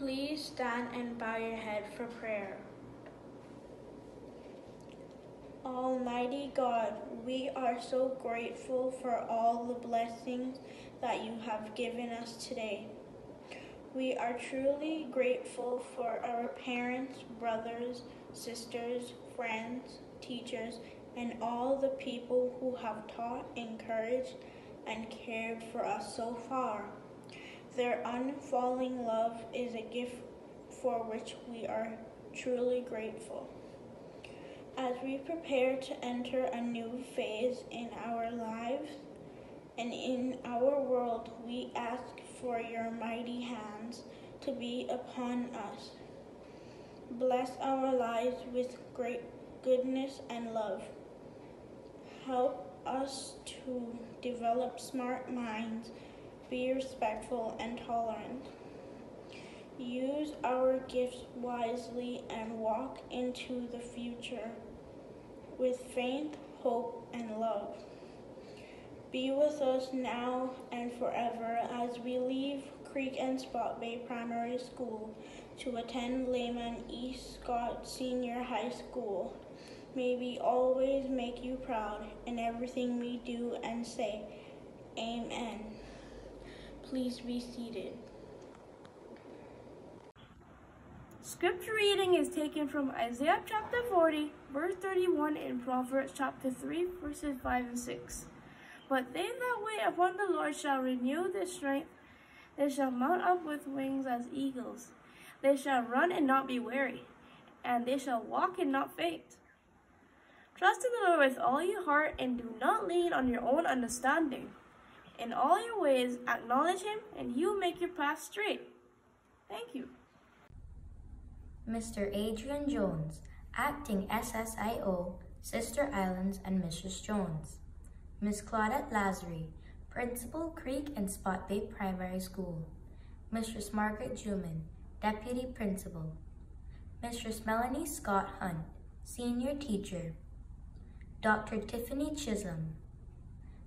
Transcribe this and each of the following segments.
Please stand and bow your head for prayer. Almighty God, we are so grateful for all the blessings that you have given us today. We are truly grateful for our parents, brothers, sisters, friends, teachers, and all the people who have taught, encouraged, and cared for us so far. Their unfailing love is a gift for which we are truly grateful. As we prepare to enter a new phase in our lives and in our world, we ask for your mighty hands to be upon us. Bless our lives with great goodness and love. Help us to develop smart minds, be respectful and tolerant. Use our gifts wisely and walk into the future with faith, hope, and love. Be with us now and forever as we leave Creek and Spot Bay Primary School to attend Cayman East Scott Senior High School. May we always make you proud in everything we do and say. Amen. Please be seated. Scripture reading is taken from Isaiah chapter 40, verse 31, and Proverbs chapter 3, verses 5 and 6. But they that wait upon the Lord shall renew their strength. They shall mount up with wings as eagles. They shall run and not be weary, and they shall walk and not faint. Trust in the Lord with all your heart, and do not lean on your own understanding. In all your ways acknowledge him, and he will make your path straight. Thank you. Mr. Adrian Jones, Acting SSIO, Sister Islands and Mrs. Jones. Ms. Claudette Lazary, Principal, Creek and Spot Bay Primary School. Mistress Margaret Juman, Deputy Principal. Mistress Melanie Scott Hunt, Senior Teacher. Dr. Tiffany Chisholm.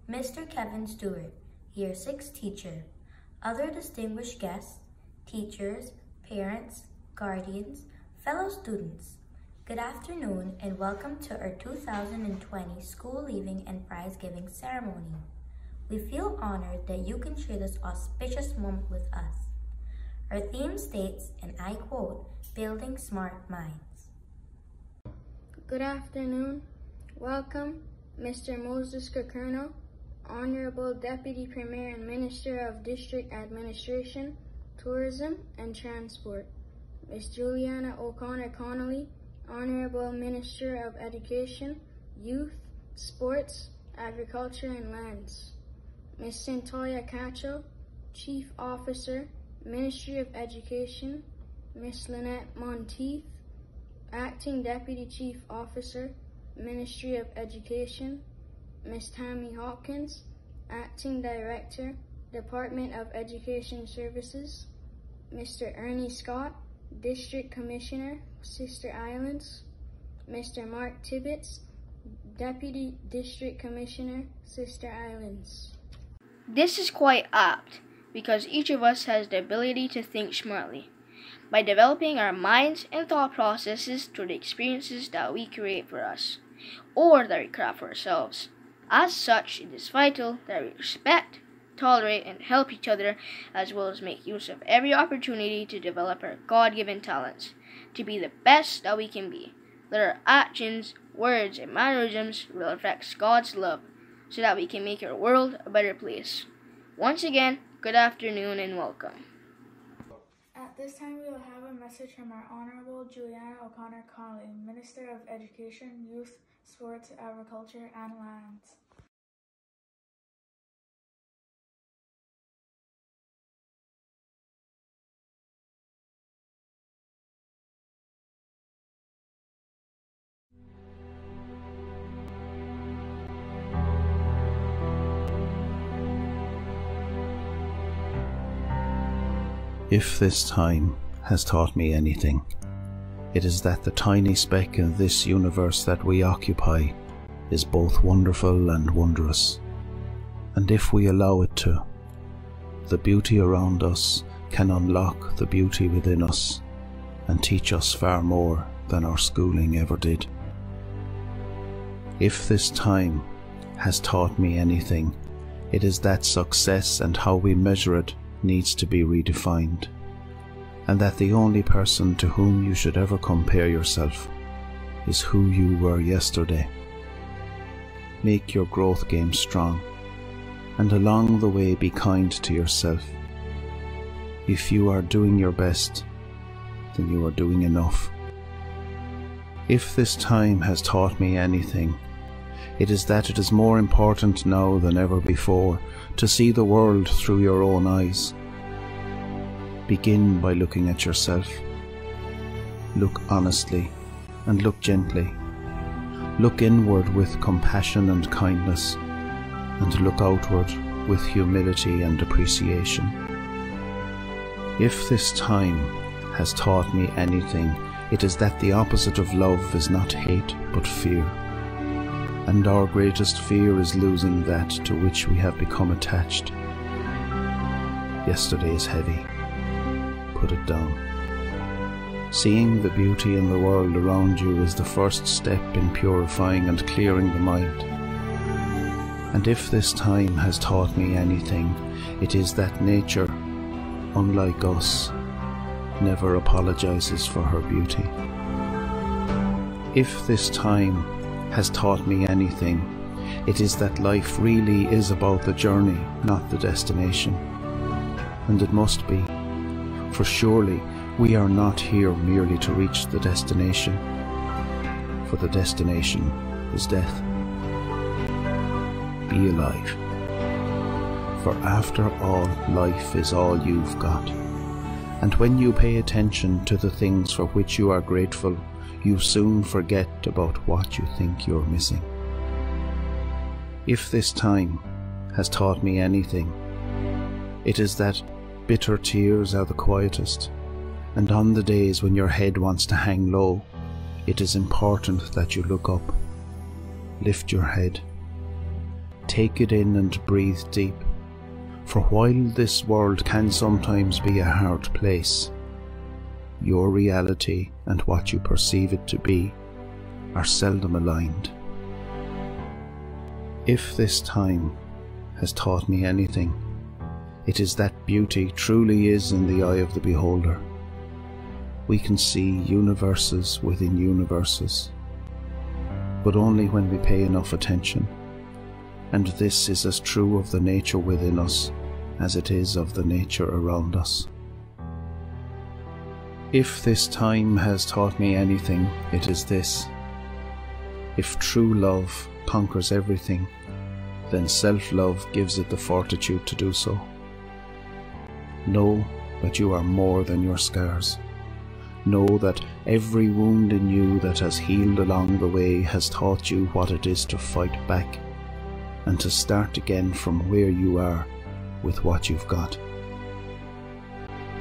Mr. Kevin Stewart, Year 6 Teacher. Other distinguished guests, teachers, parents, guardians, fellow students. Good afternoon and welcome to our 2020 School Leaving and Prize Giving Ceremony. We feel honored that you can share this auspicious moment with us. Our theme states, and I quote, Building Smart Minds. Good afternoon. Welcome, Mr. Moses Kakurno, Honorable Deputy Premier and Minister of District Administration, Tourism and Transport. Ms. Juliana O'Connor Connolly, Honorable Minister of Education, Youth, Sports, Agriculture and Lands. Ms. Centoya Cacho, Chief Officer, Ministry of Education. Ms. Lynette Monteith, Acting Deputy Chief Officer, Ministry of Education. Ms. Tammy Hopkins, Acting Director, Department of Education Services. Mr. Ernie Scott, District Commissioner, Sister Islands. Mr. Mark Tibbetts, Deputy District Commissioner, Sister Islands. This is quite apt because each of us has the ability to think smartly by developing our minds and thought processes through the experiences that we create for us or that we craft for ourselves. As such, it is vital that we respect, tolerate, and help each other, as well as make use of every opportunity to develop our God-given talents, to be the best that we can be. That our actions, words, and mannerisms will reflect God's love, so that we can make our world a better place. Once again, good afternoon and welcome. At this time, we will have a message from our Honorable Juliana O'Connor Connolly, Minister of Education, Youth, Sports, Agriculture, and Lands. If this time has taught me anything, it is that the tiny speck in this universe that we occupy is both wonderful and wondrous, and if we allow it to, the beauty around us can unlock the beauty within us and teach us far more than our schooling ever did. If this time has taught me anything, it is that success and how we measure it needs to be redefined, and that the only person to whom you should ever compare yourself is who you were yesterday. Make your growth game strong, and along the way be kind to yourself. If you are doing your best, then you are doing enough. If this time has taught me anything, it is that it is more important now than ever before to see the world through your own eyes. Begin by looking at yourself. Look honestly and look gently. Look inward with compassion and kindness, and look outward with humility and appreciation. If this time has taught me anything, it is that the opposite of love is not hate but fear. And our greatest fear is losing that to which we have become attached. Yesterday is heavy. Put it down. Seeing the beauty in the world around you is the first step in purifying and clearing the mind. And if this time has taught me anything, it is that nature, unlike us, never apologizes for her beauty. If this time has taught me anything, it is that life really is about the journey, not the destination. And it must be, for surely we are not here merely to reach the destination, for the destination is death. Be alive, for after all, life is all you've got. And when you pay attention to the things for which you are grateful, you soon forget about what you think you're missing. If this time has taught me anything, it is that bitter tears are the quietest, and on the days when your head wants to hang low, it is important that you look up. Lift your head. Take it in and breathe deep, for while this world can sometimes be a hard place, your reality and what you perceive it to be are seldom aligned. If this time has taught me anything, it is that beauty truly is in the eye of the beholder. We can see universes within universes, but only when we pay enough attention, and this is as true of the nature within us as it is of the nature around us. If this time has taught me anything, it is this: if true love conquers everything, then self-love gives it the fortitude to do so. Know that you are more than your scars. Know that every wound in you that has healed along the way has taught you what it is to fight back and to start again from where you are with what you've got.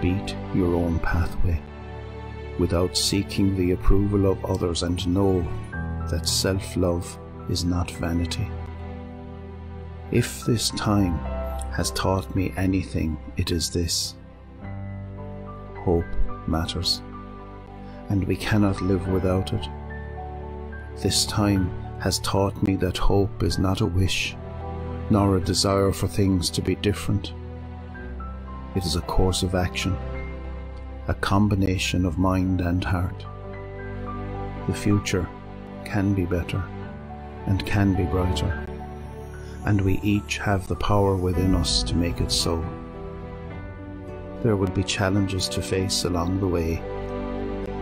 Beat your own pathway without seeking the approval of others, and know that self-love is not vanity. If this time has taught me anything, it is this: hope matters, and we cannot live without it. This time has taught me that hope is not a wish, nor a desire for things to be different. It is a course of action, a combination of mind and heart. The future can be better and can be brighter, and we each have the power within us to make it so. There will be challenges to face along the way,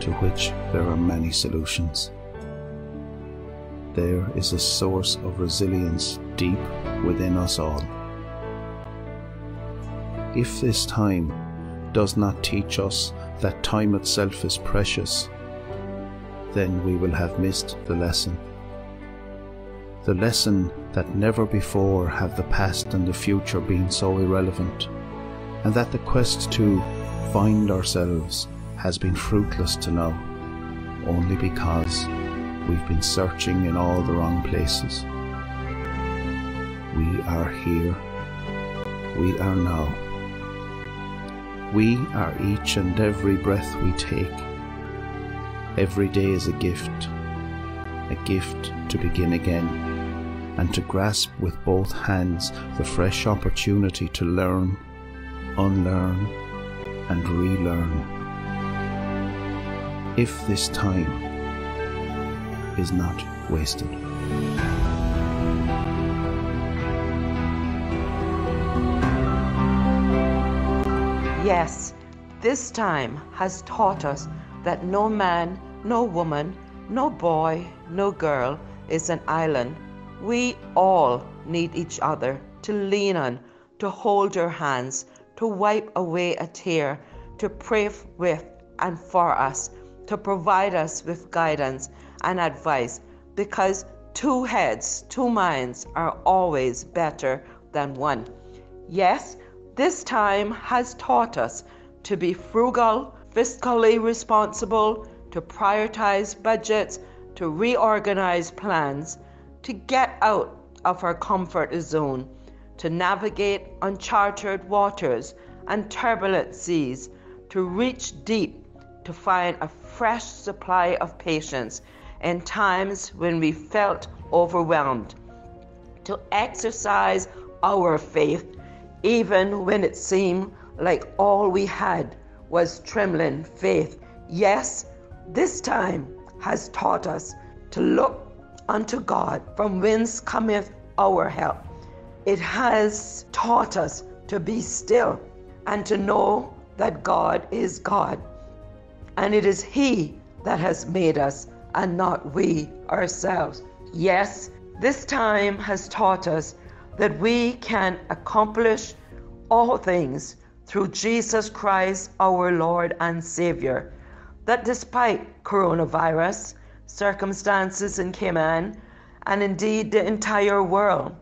to which there are many solutions. There is a source of resilience deep within us all. If this time does not teach us that time itself is precious, then we will have missed the lesson. The lesson that never before have the past and the future been so irrelevant, and that the quest to find ourselves has been fruitless to now, only because we've been searching in all the wrong places. We are here. We are now. We are each and every breath we take. Every day is a gift to begin again, and to grasp with both hands the fresh opportunity to learn, unlearn, and relearn. If this time is not wasted. Yes, this time has taught us that no man, no woman, no boy, no girl is an island. We all need each other to lean on, to hold our hands, to wipe away a tear, to pray with and for us, to provide us with guidance and advice, because two heads, two minds are always better than one. Yes, this time has taught us to be frugal, fiscally responsible, to prioritize budgets, to reorganize plans, to get out of our comfort zone, to navigate uncharted waters and turbulent seas, to reach deep, to find a fresh supply of patience in times when we felt overwhelmed, to exercise our faith even when it seemed like all we had was trembling faith. Yes, this time has taught us to look unto God, from whence cometh our help. It has taught us to be still and to know that God is God, and it is He that has made us and not we ourselves. Yes, this time has taught us that we can accomplish all things through Jesus Christ, our Lord and Savior. That despite coronavirus, circumstances in Cayman, and indeed the entire world,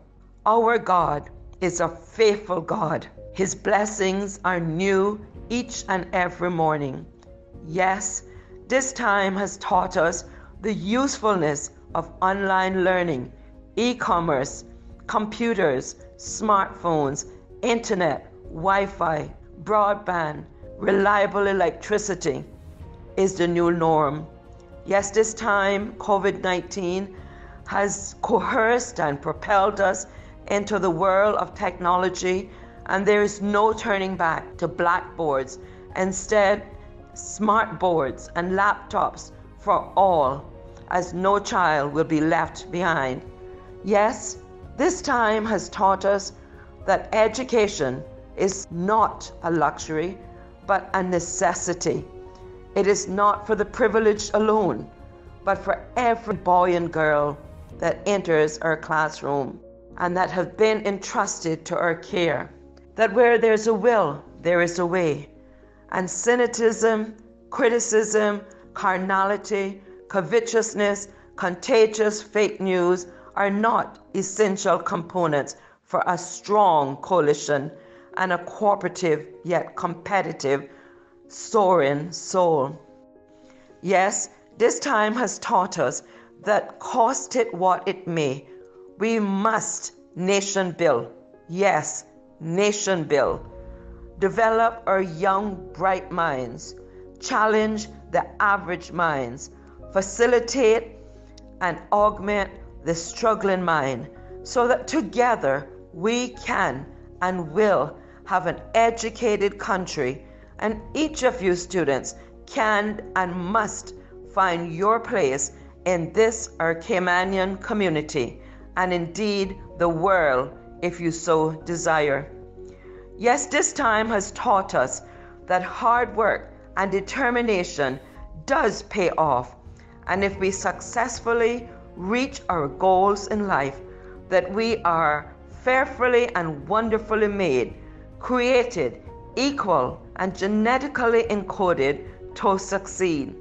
our God is a faithful God. His blessings are new each and every morning. Yes, this time has taught us the usefulness of online learning, e-commerce, computers, smartphones, internet, Wi-Fi, broadband, reliable electricity is the new norm. Yes, this time COVID-19 has coerced and propelled us into the world of technology, and there is no turning back to blackboards. Instead, smart boards and laptops for all, as no child will be left behind. Yes, this time has taught us that education is not a luxury, but a necessity. It is not for the privileged alone, but for every boy and girl that enters our classroom and that have been entrusted to our care. That where there's a will, there is a way. And cynicism, criticism, carnality, covetousness, contagious fake news are not essential components for a strong coalition and a cooperative yet competitive, soaring soul. Yes, this time has taught us that cost it what it may, we must nation build. Yes, nation build. Develop our young, bright minds. Challenge the average minds. Facilitate and augment the struggling mind, so that together we can and will have an educated country, and each of you students can and must find your place in this our Caymanian community, and indeed the world if you so desire. Yes, this time has taught us that hard work and determination does pay off, and if we successfully reach our goals in life, that we are fearfully and wonderfully made, created, equal, and genetically encoded to succeed.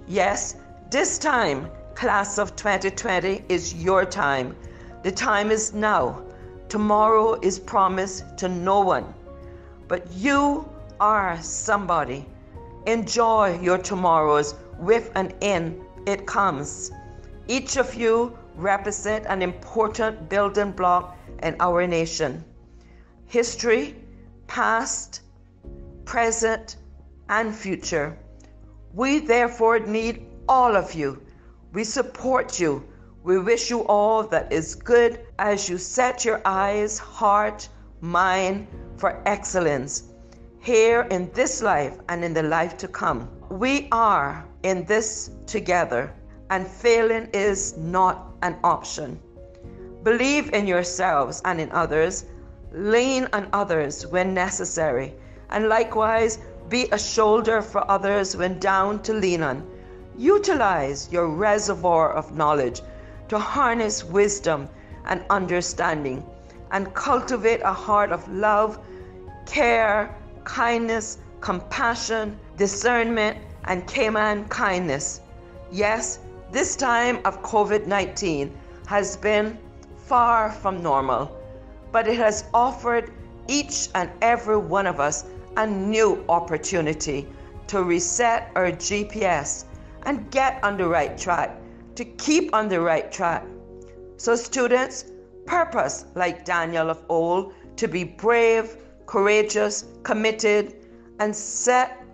Yes, this time, class of 2020, is your time. The time is now. Tomorrow is promised to no one. But you are somebody. Enjoy your tomorrows with and in it comes. Each of you represent an important building block in our nation. History, past, present, and future. We therefore need all of you. We support you. We wish you all that is good as you set your eyes, heart, mind for excellence here in this life and in the life to come. We are in this together, and failing is not an option. Believe in yourselves and in others. Lean on others when necessary, and likewise be a shoulder for others when down to lean on. Utilize your reservoir of knowledge to harness wisdom and understanding, and cultivate a heart of love, care, kindness, compassion, discernment, and Cayman kindness. Yes, this time of COVID-19 has been far from normal, but it has offered each and every one of us a new opportunity to reset our GPS and get on the right track, to keep on the right track. So students, purpose like Daniel of old to be brave, courageous, committed, and set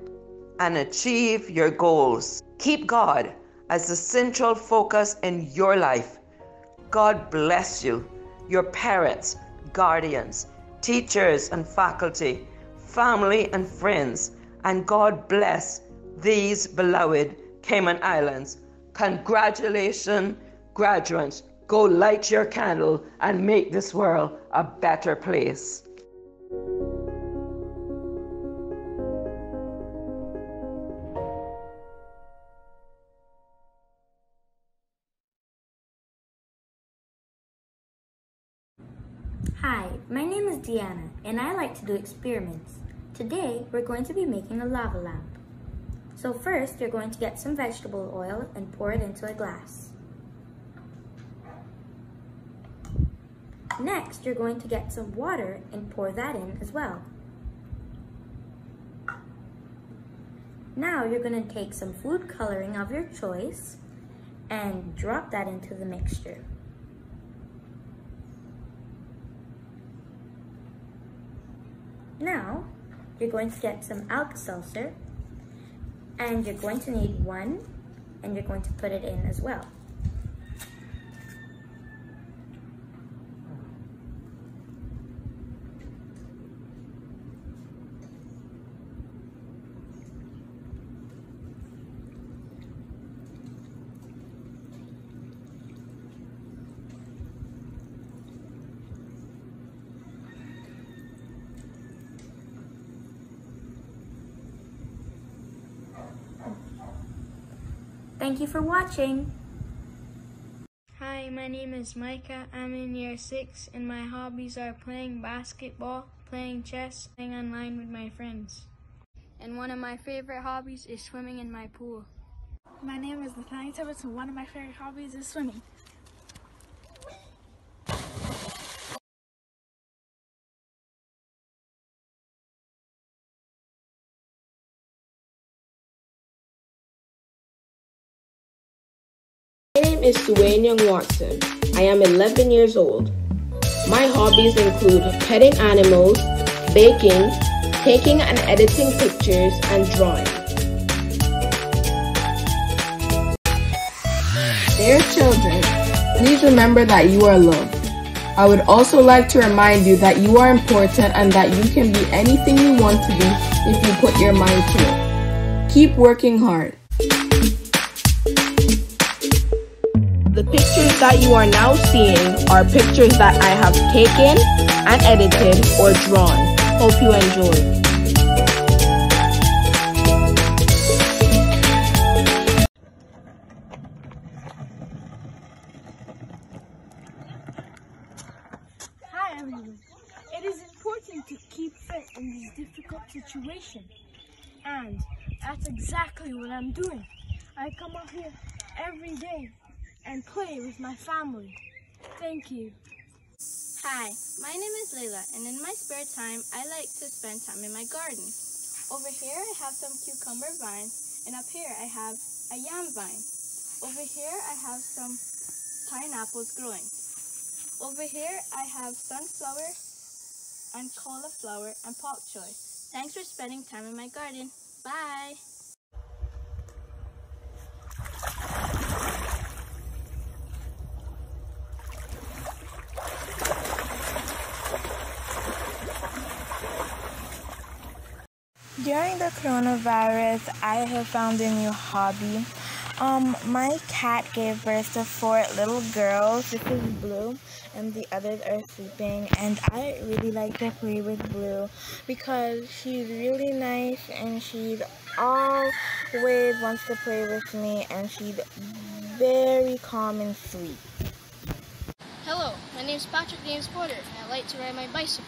and achieve your goals. Keep God as the central focus in your life. God bless you, your parents, guardians, teachers and faculty, family and friends, and God bless these beloved Cayman Islands. Congratulations, graduates. Go light your candle and make this world a better place. Hi, my name is Deanna, and I like to do experiments. Today, we're going to be making a lava lamp. So first, you're going to get some vegetable oil and pour it into a glass. Next, you're going to get some water and pour that in as well. Now, you're going to take some food coloring of your choice and drop that into the mixture. Now, you're going to get some Alka-Seltzer, and you're going to need one, and you're going to put it in as well. Thank you for watching. Hi, my name is Micah. I'm in year 6 and my hobbies are playing basketball, playing chess, playing online with my friends. And one of my favorite hobbies is swimming in my pool. My name is Nathaniel Tibbetts, and one of my favorite hobbies is swimming. My name is Suwain Young Watson. I am 11 years old. My hobbies include petting animals, baking, taking and editing pictures, and drawing. Dear children, please remember that you are loved. I would also like to remind you that you are important and that you can be anything you want to be if you put your mind to it. Keep working hard. The pictures that you are now seeing are pictures that I have taken and edited or drawn. Hope you enjoy. Hi everyone. It is important to keep fit in these difficult situations, and that's exactly what I'm doing. I come up here every day and play with my family. Thank you. Hi, my name is Layla, and in my spare time, I like to spend time in my garden. Over here, I have some cucumber vines, and up here, I have a yam vine. Over here, I have some pineapples growing. Over here, I have sunflower and cauliflower and pak choy. Thanks for spending time in my garden. Bye! During the coronavirus, I have found a new hobby. My cat gave birth to 4 little girls. This is Blue, and the others are sleeping. And I really like to play with Blue because she's really nice and she's always wants to play with me, and she's very calm and sweet. Hello, my name is Patrick James Porter, and I like to ride my bicycle.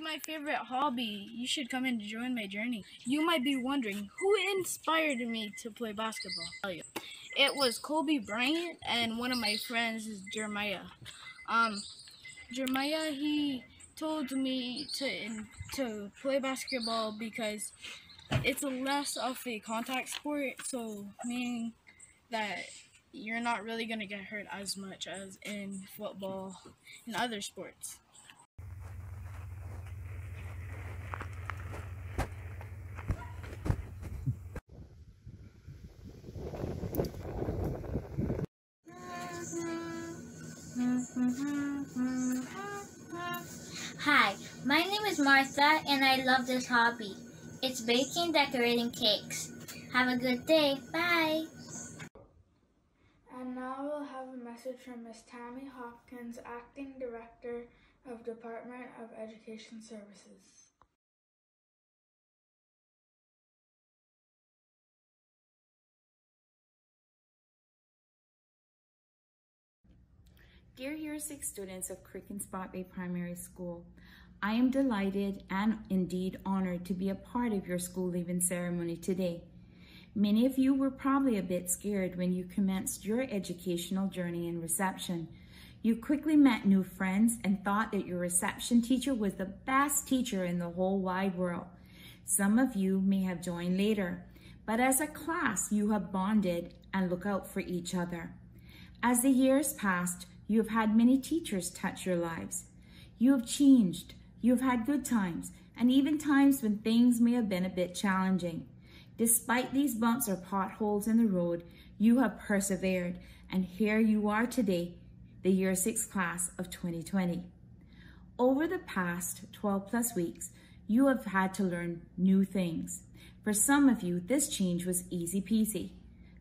My favorite hobby. You should come and join my journey. You might be wondering who inspired me to play basketball. It was Kobe Bryant and one of my friends is Jeremiah. Jeremiah, he told me to play basketball because it's a less of a contact sport, so meaning that you're not really gonna get hurt as much as in football and other sports. Hi, my name is Martha and I love this hobby. It's baking, decorating cakes. Have a good day. Bye. And now we'll have a message from Miss Tammy Hopkins, Acting Director of Department of Education Services. Dear Year 6 students of Creek and Spot Bay Primary School, I am delighted and indeed honored to be a part of your school leaving ceremony today. Many of you were probably a bit scared when you commenced your educational journey in reception. You quickly met new friends and thought that your reception teacher was the best teacher in the whole wide world. Some of you may have joined later, but as a class you have bonded and look out for each other. As the years passed, you have had many teachers touch your lives. You have changed. You have had good times, and even times when things may have been a bit challenging. Despite these bumps or potholes in the road, you have persevered, and here you are today, the Year 6 class of 2020. Over the past 12 plus weeks, you have had to learn new things. For some of you, this change was easy peasy.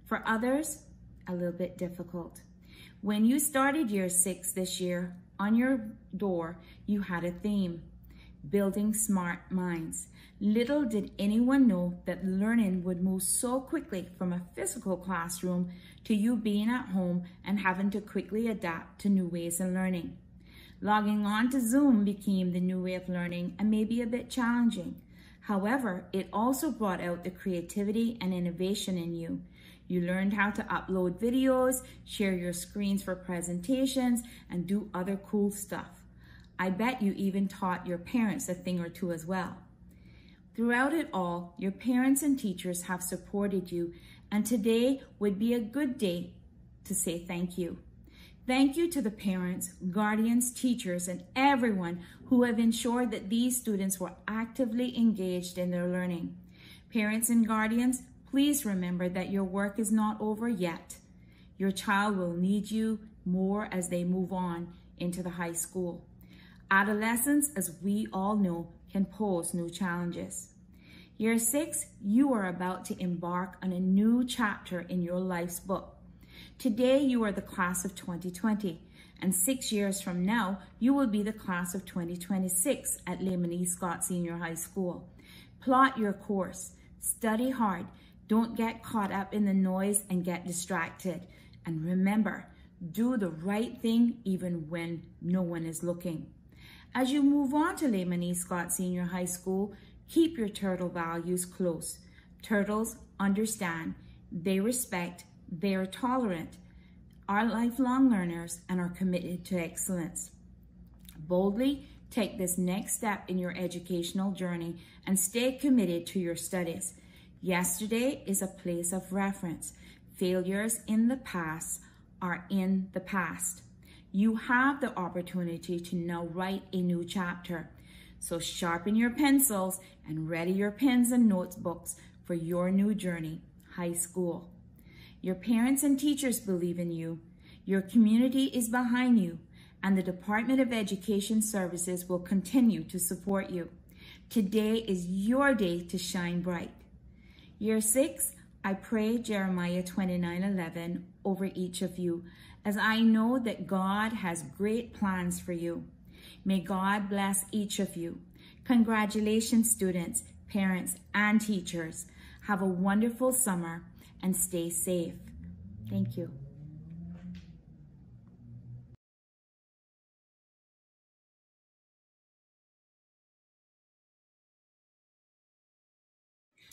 For others, a little bit difficult. When you started Year 6 this year, on your door, you had a theme, building smart minds. Little did anyone know that learning would move so quickly from a physical classroom to you being at home and having to quickly adapt to new ways of learning. Logging on to Zoom became the new way of learning and maybe a bit challenging. However, it also brought out the creativity and innovation in you. You learned how to upload videos, share your screens for presentations, and do other cool stuff. I bet you even taught your parents a thing or two as well. Throughout it all, your parents and teachers have supported you, and today would be a good day to say thank you. Thank you to the parents, guardians, teachers, and everyone who have ensured that these students were actively engaged in their learning. Parents and guardians, please remember that your work is not over yet. Your child will need you more as they move on into the high school. Adolescence, as we all know, can pose new challenges. Year 6, you are about to embark on a new chapter in your life's book. Today, you are the class of 2020, and 6 years from now, you will be the class of 2026 at Lehman Scott Senior High School. Plot your course, study hard, don't get caught up in the noise and get distracted. And remember, do the right thing even when no one is looking. As you move on to Lehman Scott Senior High School, keep your turtle values close. Turtles understand, they respect, they are tolerant, are lifelong learners, and are committed to excellence. Boldly take this next step in your educational journey and stay committed to your studies. Yesterday is a place of reference. Failures in the past are in the past. You have the opportunity to now write a new chapter. So sharpen your pencils and ready your pens and notebooks for your new journey, high school. Your parents and teachers believe in you. Your community is behind you, and the Department of Education Services will continue to support you. Today is your day to shine bright. Year 6, I pray Jeremiah 29:11 over each of you, as I know that God has great plans for you. May God bless each of you. Congratulations, students, parents, and teachers. Have a wonderful summer and stay safe. Thank you.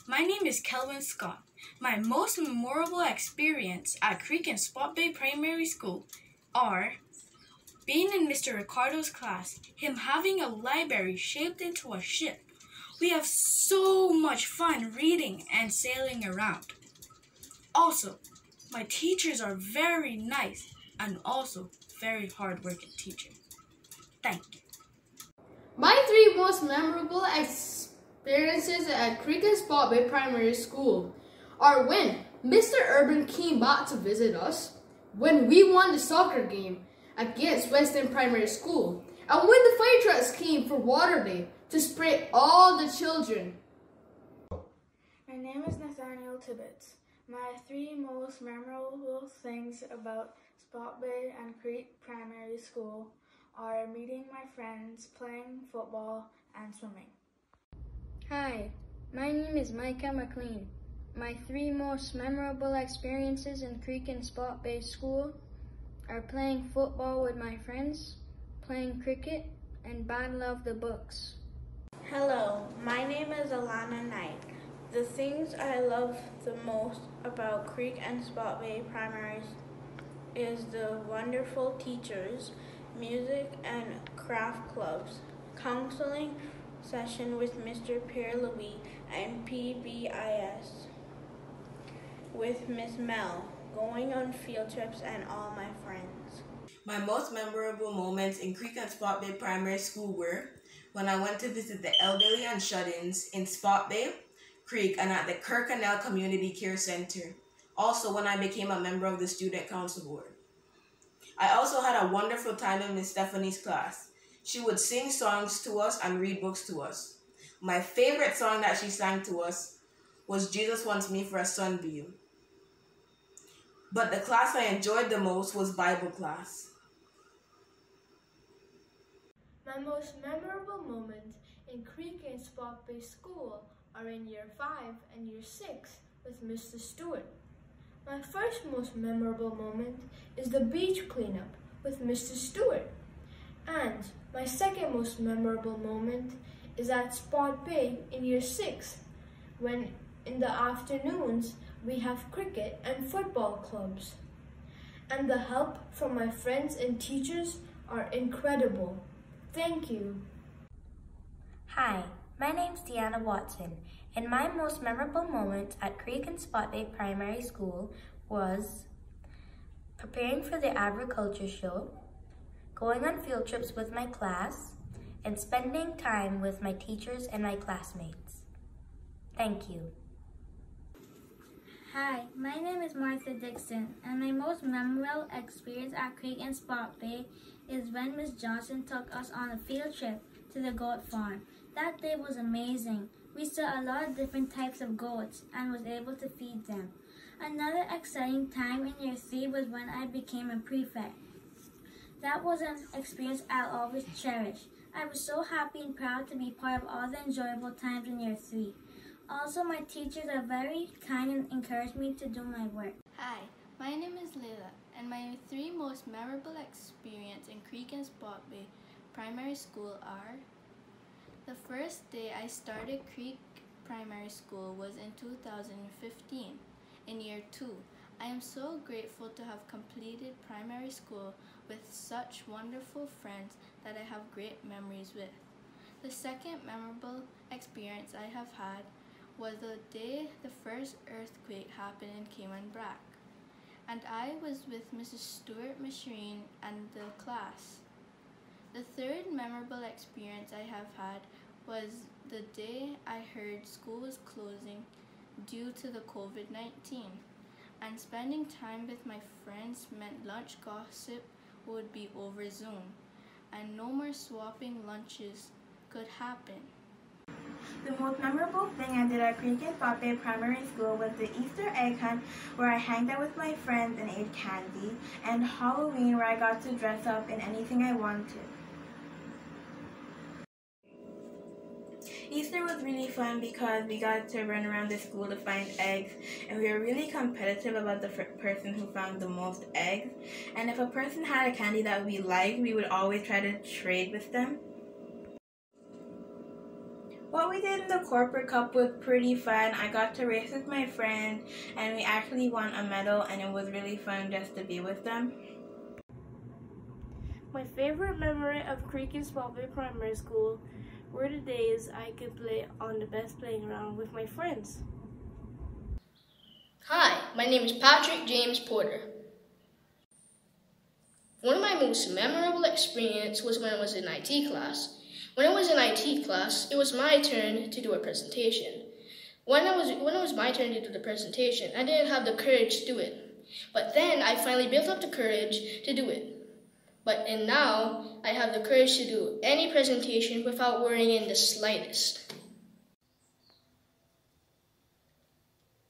My name is Kelvin Scott. My most memorable experience at Creek and Spot Bay Primary School are being in Mr. Ricardo's class, him having a library shaped into a ship. We have so much fun reading and sailing around. Also, my teachers are very nice and also very hardworking teachers. Thank you. My 3 most memorable experiences at Creek and Spot Bay Primary School are when Mr. Urban came back to visit us, when we won the soccer game against Weston Primary School, and when the fire trucks came for Water Day to spray all the children. My name is Nathaniel Tibbetts. My 3 most memorable things about Spot Bay and Creek Primary School are meeting my friends, playing football, and swimming. Hi, my name is Micah McLean. My 3 most memorable experiences in Creek and Spot Bay School are playing football with my friends, playing cricket, and Battle of the Books. Hello, my name is Alana Knight. The things I love the most about Creek and Spot Bay Primaries is the wonderful teachers, music and craft clubs, counseling session with Mr. Pierre Louis, and PBIS with Miss Mel, going on field trips, and all my friends. My most memorable moments in Creek and Spot Bay Primary School were when I went to visit the elderly and shut-ins in Spot Bay, Creek, and at the Kirkconnell Community Care Center. Also when I became a member of the Student Council Board. I also had a wonderful time in Miss Stephanie's class. She would sing songs to us and read books to us. My favorite song that she sang to us was Jesus Wants Me for a Sunbeam. But the class I enjoyed the most was Bible class. My most memorable moments in Creek and Spot Bay School are in Year 5 and Year 6 with Mr. Stewart. My first most memorable moment is the beach cleanup with Mr. Stewart. And my second most memorable moment is at Spot Bay in Year 6, when in the afternoons we have cricket and football clubs. And the help from my friends and teachers are incredible. Thank you. Hi, my name's Deanna Watson, and my most memorable moment at Creek and Spot Bay Primary School was preparing for the agriculture show, going on field trips with my class, and spending time with my teachers and my classmates. Thank you. Hi, my name is Martha Dixon, and my most memorable experience at Creek and Spot Bay is when Miss Johnson took us on a field trip to the goat farm. That day was amazing. We saw a lot of different types of goats and was able to feed them. Another exciting time in Year 3 was when I became a prefect. That was an experience I'll always cherish. I was so happy and proud to be part of all the enjoyable times in Year 3. Also, my teachers are very kind and encourage me to do my work. Hi, my name is Layla, and my 3 most memorable experiences in Creek and Spot Bay Primary School are: the first day I started Creek Primary School was in 2015, in Year 2. I am so grateful to have completed primary school with such wonderful friends that I have great memories with. The second memorable experience I have had was the day the first earthquake happened in Cayman. and I was with Mrs. Stewart Machine and the class. The third memorable experience I have had was the day I heard school was closing due to the COVID-19, and spending time with my friends meant lunch gossip would be over Zoom, and no more swapping lunches could happen. The most memorable thing I did at Creek and Spot Bay Primary School was the Easter egg hunt, where I hanged out with my friends and ate candy, and Halloween, where I got to dress up in anything I wanted. Easter was really fun because we got to run around the school to find eggs, and we were really competitive about the person who found the most eggs. And if a person had a candy that we liked, we would always try to trade with them. What we did in the corporate cup was pretty fun. I got to race with my friend, and we actually won a medal, and it was really fun just to be with them. My favorite memory of Creek and Spot Bay Primary School were the days I could play on the best playing ground with my friends. Hi, my name is Patrick James Porter. One of my most memorable experiences was when I was in IT class. When I was in IT class, it was my turn to do a presentation. When it was my turn to do the presentation, I didn't have the courage to do it. But then I finally built up the courage to do it. And now I have the courage to do any presentation without worrying in the slightest.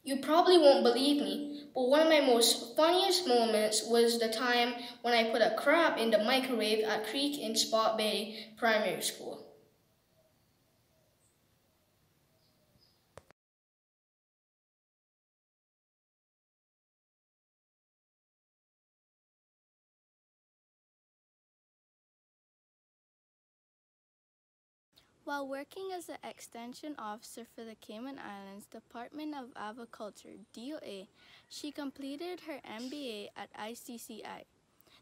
You probably won't believe me, but one of my most funniest moments was the time when I put a crab in the microwave at Creek and Spot Bay Primary School. While working as an extension officer for the Cayman Islands Department of Agriculture, DOA, she completed her MBA at ICCI.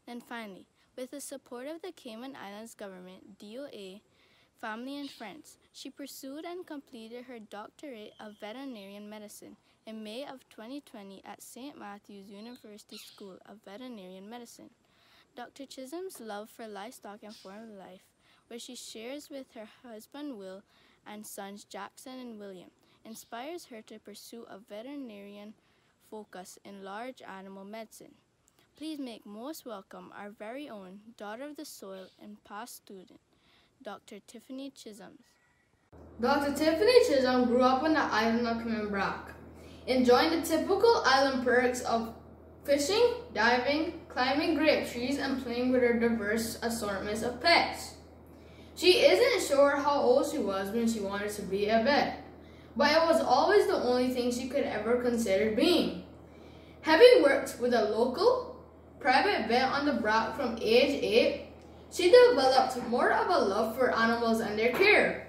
Then finally, with the support of the Cayman Islands government, DOA, family and friends, she pursued and completed her doctorate of veterinarian medicine in May of 2020 at St. Matthew's University School of Veterinarian Medicine. Dr. Chisholm's love for livestock and farm life, where she shares with her husband Will and sons Jackson and William, inspires her to pursue a veterinarian focus in large animal medicine. Please make most welcome our very own daughter of the soil and past student, Dr. Tiffany Chisholm. Dr. Tiffany Chisholm grew up on the island of Cayman, enjoying the typical island perks of fishing, diving, climbing grape trees, and playing with her diverse assortments of pets. She isn't sure how old she was when she wanted to be a vet, but it was always the only thing she could ever consider being. Having worked with a local private vet on the block from age 8, she developed more of a love for animals and their care.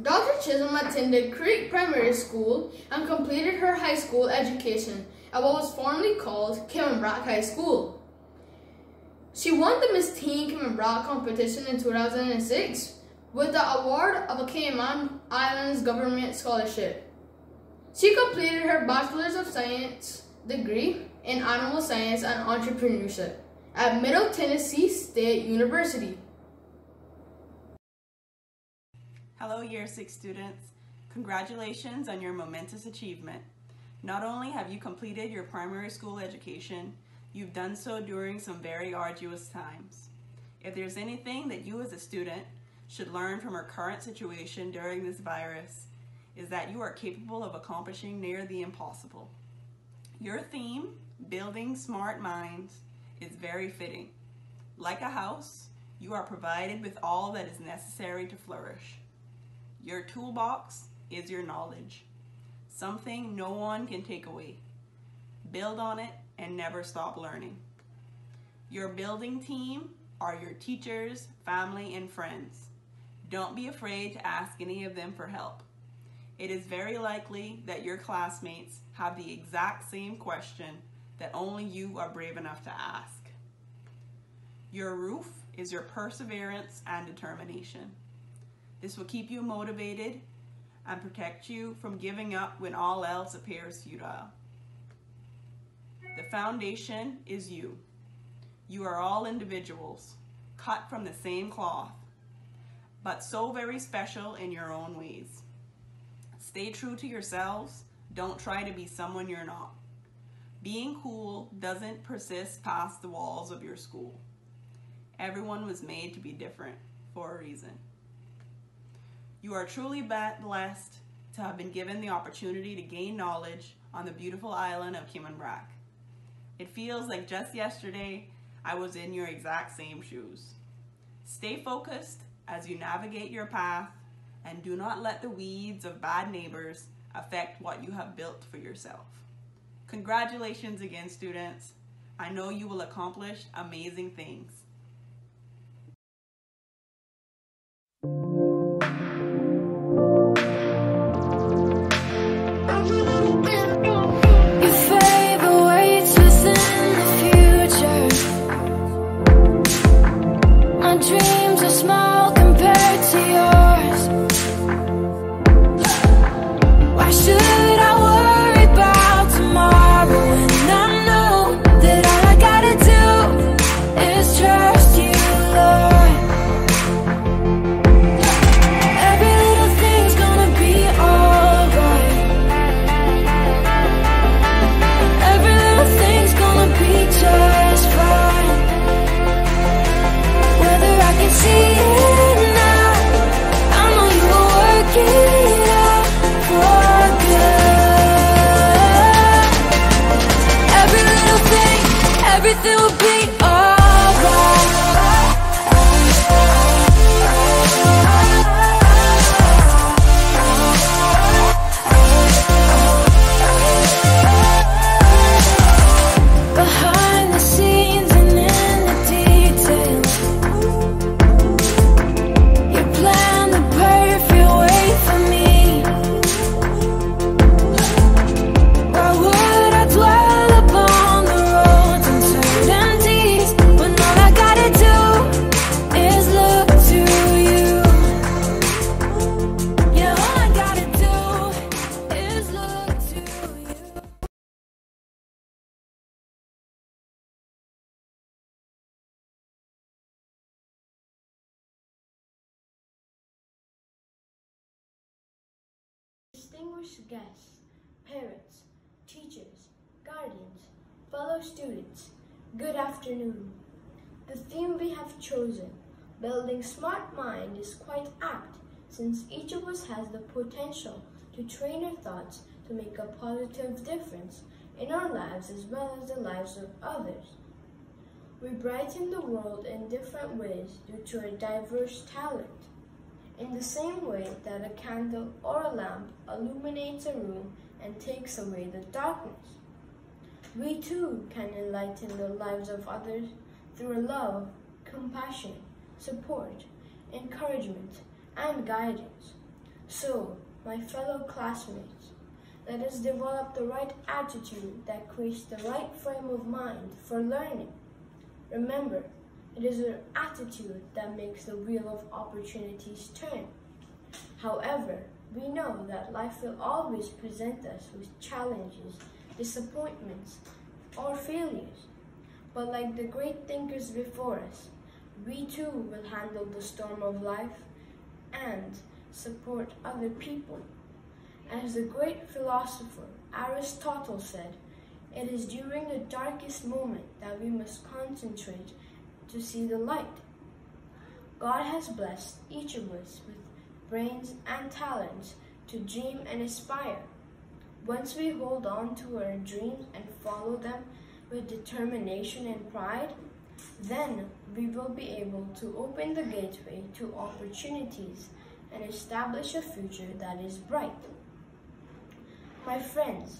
Dr. Chisholm attended Creek Primary School and completed her high school education at what was formerly called Cayman High School. She won the Miss Teen Cayman competition in 2006 with the award of a Cayman Islands Government Scholarship. She completed her Bachelor's of Science degree in Animal Science and Entrepreneurship at Middle Tennessee State University. Hello, Year 6 students. Congratulations on your momentous achievement. Not only have you completed your primary school education, you've done so during some very arduous times. If there's anything that you as a student should learn from our current situation during this virus, is that you are capable of accomplishing near the impossible. Your theme, Building Smart Minds, is very fitting. Like a house, you are provided with all that is necessary to flourish. Your toolbox is your knowledge, something no one can take away. Build on it and never stop learning. Your building team are your teachers, family, and friends. Don't be afraid to ask any of them for help. It is very likely that your classmates have the exact same question that only you are brave enough to ask. Your roof is your perseverance and determination. This will keep you motivated and protect you from giving up when all else appears futile. The foundation is you. You are all individuals, cut from the same cloth, but so very special in your own ways. Stay true to yourselves. Don't try to be someone you're not. Being cool doesn't persist past the walls of your school. Everyone was made to be different for a reason. You are truly blessed to have been given the opportunity to gain knowledge on the beautiful island of Cayman. It feels like just yesterday I was in your exact same shoes. Stay focused as you navigate your path, and do not let the weeds of bad neighbors affect what you have built for yourself. Congratulations again, students. I know you will accomplish amazing things. Dreams are small compared to yours. Why should I worry about tomorrow when I know that all I gotta do is trust you, Lord. Every little thing's gonna be alright. Every little thing's gonna be just fine. I can see it now. I know you will work it out for good. Every little thing, everything will be alright. Behind the scenes and in the details, plan the perfect way for me. Why would I dwell upon the roads and certainties when all I gotta do is look to you? Yeah, all I gotta do is look to you. Distinguished guests, parents, teachers, guardians, fellow students, good afternoon. The theme we have chosen, Building Smart Mind, is quite apt since each of us has the potential to train our thoughts to make a positive difference in our lives as well as the lives of others. We brighten the world in different ways due to our diverse talent. In the same way that a candle or a lamp illuminates a room and takes away the darkness, we too can enlighten the lives of others through love, compassion, support, encouragement, and guidance. So, my fellow classmates, let us develop the right attitude that creates the right frame of mind for learning. Remember, it is our attitude that makes the wheel of opportunities turn. However, we know that life will always present us with challenges, disappointments, or failures. But like the great thinkers before us, we too will handle the storm of life and support other people. As the great philosopher Aristotle said, it is during the darkest moment that we must concentrate to see the light. God has blessed each of us with brains and talents to dream and aspire. Once we hold on to our dreams and follow them with determination and pride, then we will be able to open the gateway to opportunities and establish a future that is bright. My friends,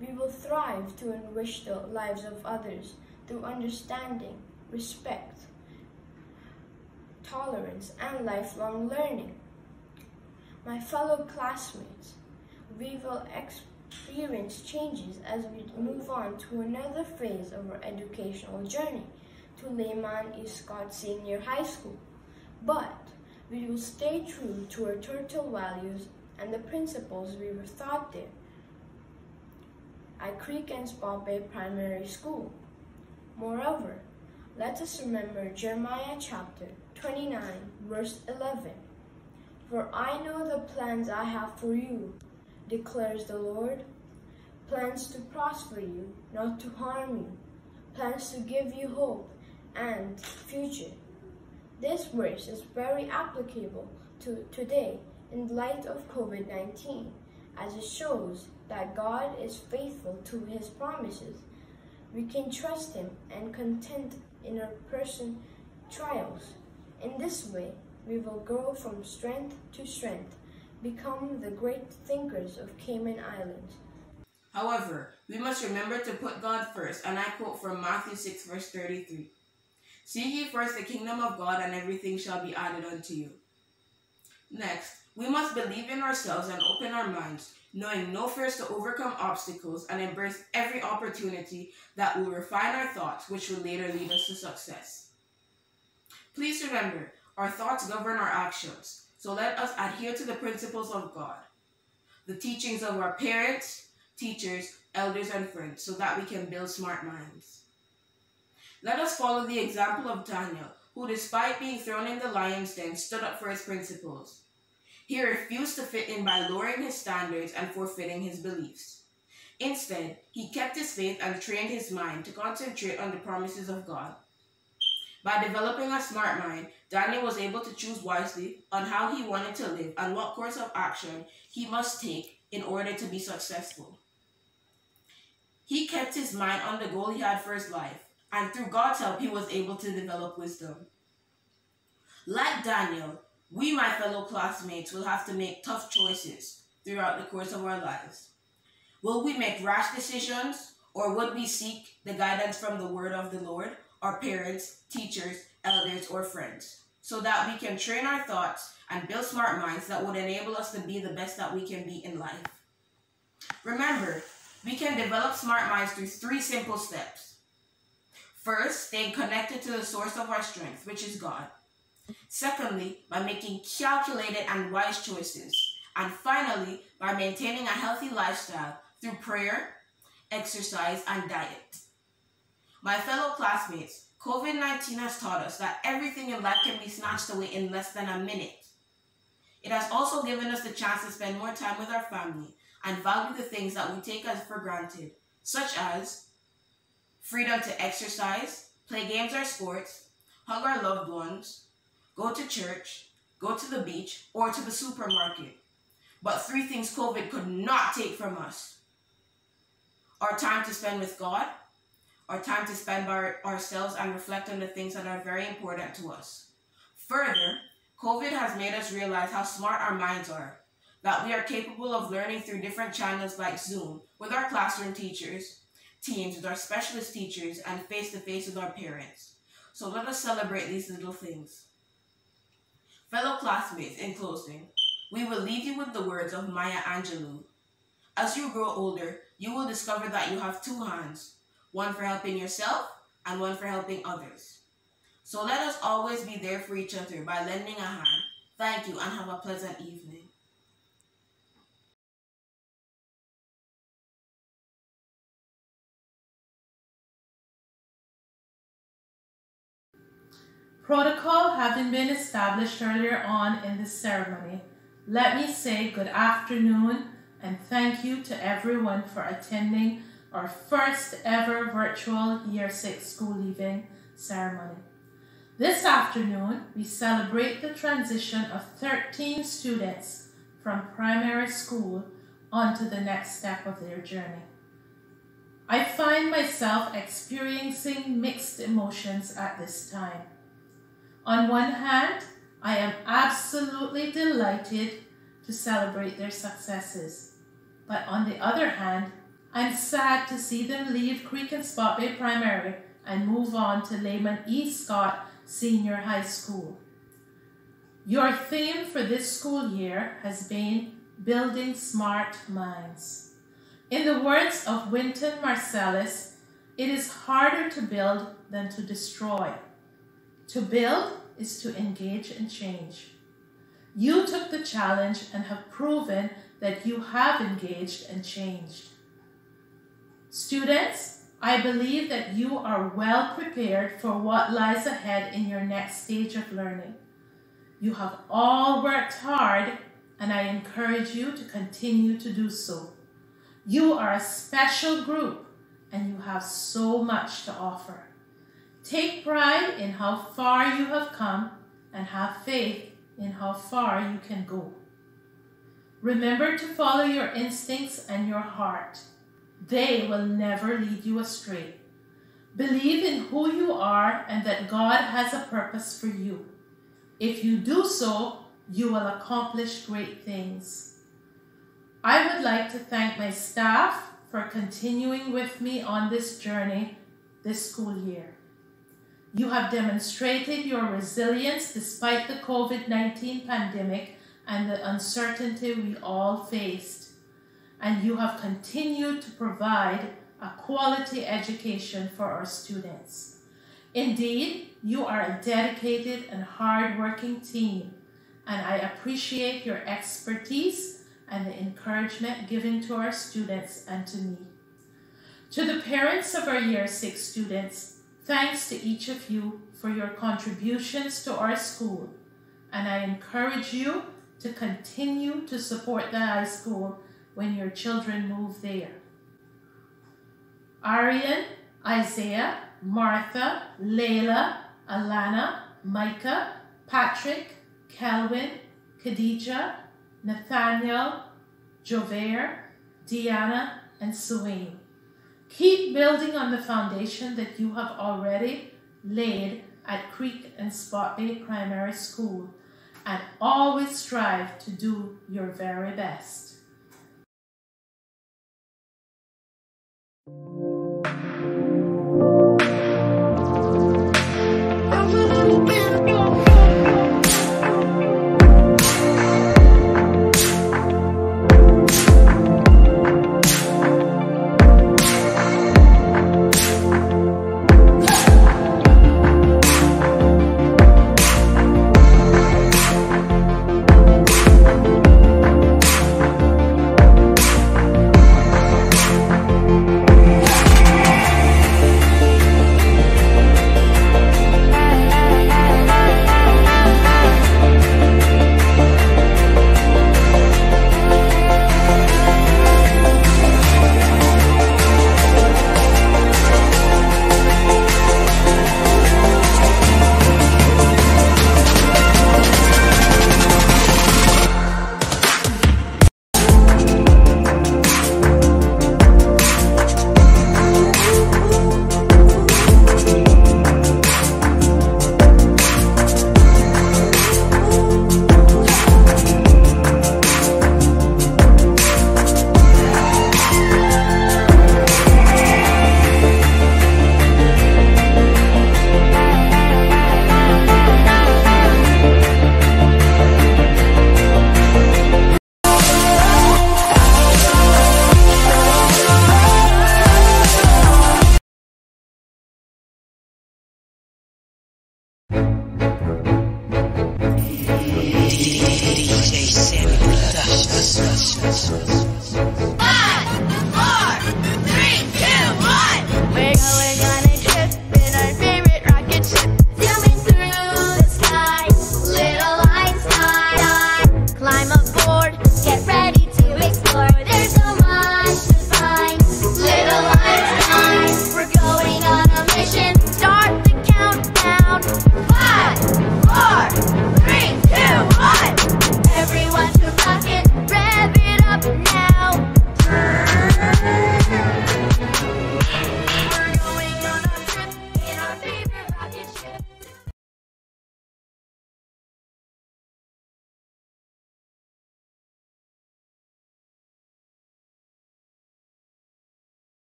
we will thrive to enrich the lives of others through understanding, respect, tolerance, and lifelong learning. My fellow classmates, we will experience changes as we move on to another phase of our educational journey to Cayman East Scott Senior High School. But we will stay true to our turtle values and the principles we were taught there. at Creek and Spot Bay Primary School. Moreover, let us remember Jeremiah chapter 29, verse 11. For I know the plans I have for you, declares the Lord, plans to prosper you, not to harm you, plans to give you hope and future. This verse is very applicable to today in light of COVID-19, as it shows that God is faithful to his promises. We can trust him and content in our personal trials. In this way, we will grow from strength to strength, become the great thinkers of Cayman Islands. However, we must remember to put God first, and I quote from Matthew 6, verse 33. Seek ye first the kingdom of God, and everything shall be added unto you. Next, we must believe in ourselves and open our minds, knowing no fears to overcome obstacles and embrace every opportunity that will refine our thoughts, which will later lead us to success. Please remember, our thoughts govern our actions, so let us adhere to the principles of God, the teachings of our parents, teachers, elders, and friends, so that we can build smart minds. Let us follow the example of Daniel, who despite being thrown in the lion's den, stood up for his principles. He refused to fit in by lowering his standards and forfeiting his beliefs. Instead, he kept his faith and trained his mind to concentrate on the promises of God. By developing a smart mind, Daniel was able to choose wisely on how he wanted to live and what course of action he must take in order to be successful. He kept his mind on the goal he had for his life, and through God's help, he was able to develop wisdom. Like Daniel, we, my fellow classmates, will have to make tough choices throughout the course of our lives. Will we make rash decisions, or would we seek the guidance from the word of the Lord, our parents, teachers, elders, or friends, so that we can train our thoughts and build smart minds that would enable us to be the best that we can be in life? Remember, we can develop smart minds through 3 simple steps. First, staying connected to the source of our strength, which is God. Secondly, by making calculated and wise choices. And finally, by maintaining a healthy lifestyle through prayer, exercise, and diet. My fellow classmates, COVID-19 has taught us that everything in life can be snatched away in less than a minute. It has also given us the chance to spend more time with our family and value the things that we take as for granted, such as freedom to exercise, play games or sports, hug our loved ones, go to church, go to the beach, or to the supermarket. But 3 things COVID could not take from us: our time to spend with God, our time to spend by ourselves and reflect on the things that are very important to us. Further, COVID has made us realize how smart our minds are, that we are capable of learning through different channels like Zoom with our classroom teachers, Teams with our specialist teachers, and face-to-face with our parents. So let us celebrate these little things. Fellow classmates, in closing, we will leave you with the words of Maya Angelou. As you grow older, you will discover that you have 2 hands, one for helping yourself and one for helping others. So let us always be there for each other by lending a hand. Thank you and have a pleasant evening. Protocol having been established earlier on in this ceremony, let me say good afternoon and thank you to everyone for attending our first ever virtual Year 6 school leaving ceremony. This afternoon, we celebrate the transition of 13 students from primary school onto the next step of their journey. I find myself experiencing mixed emotions at this time. On one hand, I am absolutely delighted to celebrate their successes. But on the other hand, I'm sad to see them leave Creek and Spot Bay Primary and move on to Lehman E. Scott Senior High School. Your theme for this school year has been Building Smart Minds. In the words of Wynton Marsalis, it is harder to build than to destroy. To build is to engage and change. You took the challenge and have proven that you have engaged and changed. Students, I believe that you are well prepared for what lies ahead in your next stage of learning. You have all worked hard, and I encourage you to continue to do so. You are a special group, and you have so much to offer. Take pride in how far you have come, and have faith in how far you can go. Remember to follow your instincts and your heart. They will never lead you astray. Believe in who you are and that God has a purpose for you. If you do so, you will accomplish great things. I would like to thank my staff for continuing with me on this journey this school year. You have demonstrated your resilience despite the COVID-19 pandemic and the uncertainty we all faced. And you have continued to provide a quality education for our students. Indeed, you are a dedicated and hard-working team, and I appreciate your expertise and the encouragement given to our students and to me. To the parents of our Year 6 students, thanks to each of you for your contributions to our school, and I encourage you to continue to support the high school when your children move there. Arian, Isaiah, Martha, Layla, Alana, Micah, Patrick, Kelvin, Khadija, Nathaniel, Jover, Deanna, and Suwain. Keep building on the foundation that you have already laid at Creek and Spot Bay Primary School, and always strive to do your very best.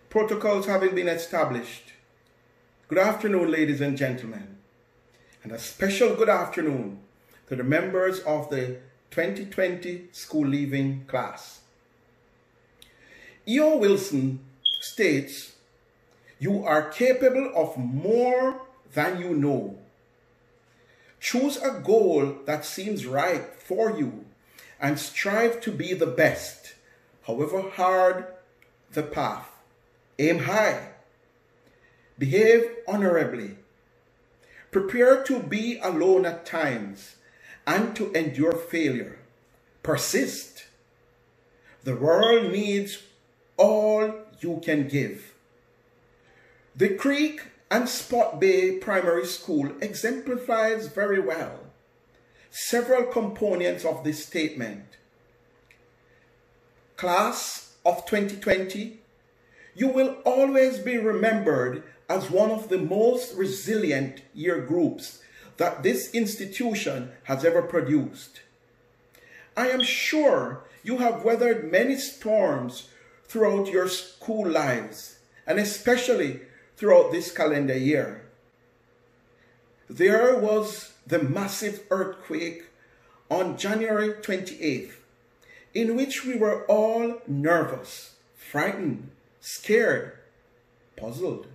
Protocols having been established, good afternoon, ladies and gentlemen, and a special good afternoon to the members of the 2020 school leaving class. E.O. Wilson states, "You are capable of more than you know. Choose a goal that seems right for you and strive to be the best, however hard the path. Aim high. Behave honorably. Prepare to be alone at times and to endure failure. Persist. The world needs all you can give. The Creek and Spot Bay Primary School exemplifies very well several components of this statement. Class of 2020, you will always be remembered as one of the most resilient year groups that this institution has ever produced. I am sure you have weathered many storms throughout your school lives, and especially throughout this calendar year. There was the massive earthquake on January 28th, in which we were all nervous, frightened, scared, puzzled.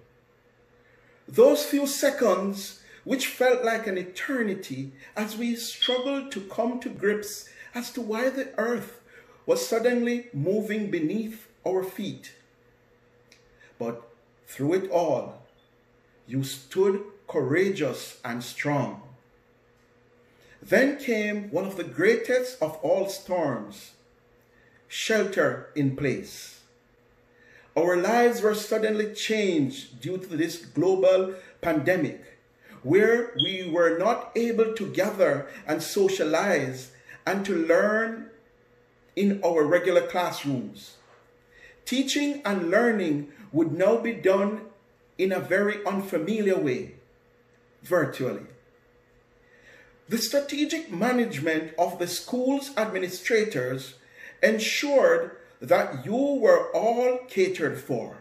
Those few seconds, which felt like an eternity, as we struggled to come to grips as to why the earth was suddenly moving beneath our feet. But through it all, you stood courageous and strong. Then came one of the greatest of all storms, shelter in place. Our lives were suddenly changed due to this global pandemic, where we were not able to gather and socialize and to learn in our regular classrooms. Teaching and learning would now be done in a very unfamiliar way, virtually. The strategic management of the school's administrators ensured that you were all catered for.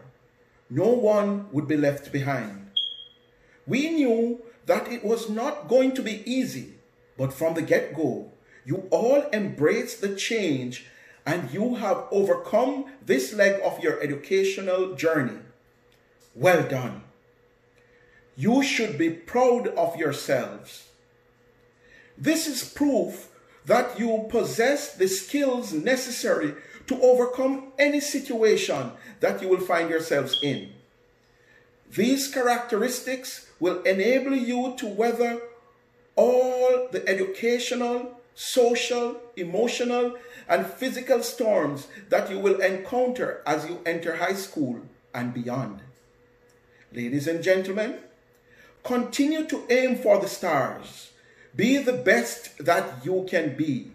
No one would be left behind. We knew that it was not going to be easy, but from the get-go, you all embraced the change and you have overcome this leg of your educational journey. Well done. You should be proud of yourselves. This is proof that you possess the skills necessary to overcome any situation that you will find yourselves in. These characteristics will enable you to weather all the educational, social, emotional, and physical storms that you will encounter as you enter high school and beyond. Ladies and gentlemen, continue to aim for the stars. Be the best that you can be.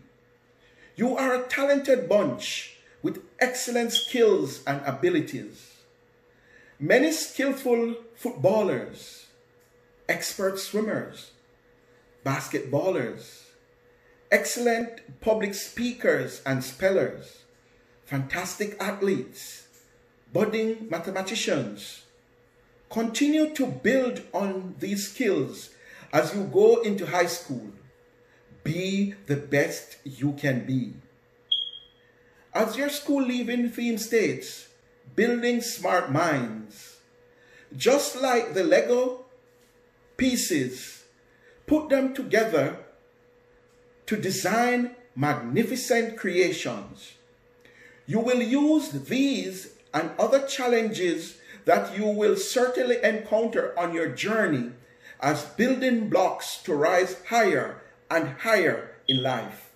You are a talented bunch with excellent skills and abilities. Many skillful footballers, expert swimmers, basketballers, excellent public speakers and spellers, fantastic athletes, budding mathematicians. Continue to build on these skills as you go into high school. Be the best you can be. As your school leaving theme states, building smart minds. Just like the Lego pieces, put them together to design magnificent creations. You will use these and other challenges that you will certainly encounter on your journey as building blocks to rise higher and higher in life.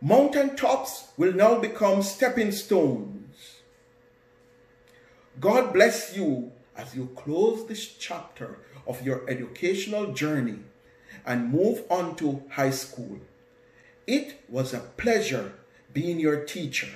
Mountain tops will now become stepping stones. God bless you as you close this chapter of your educational journey and move on to high school. It was a pleasure being your teacher.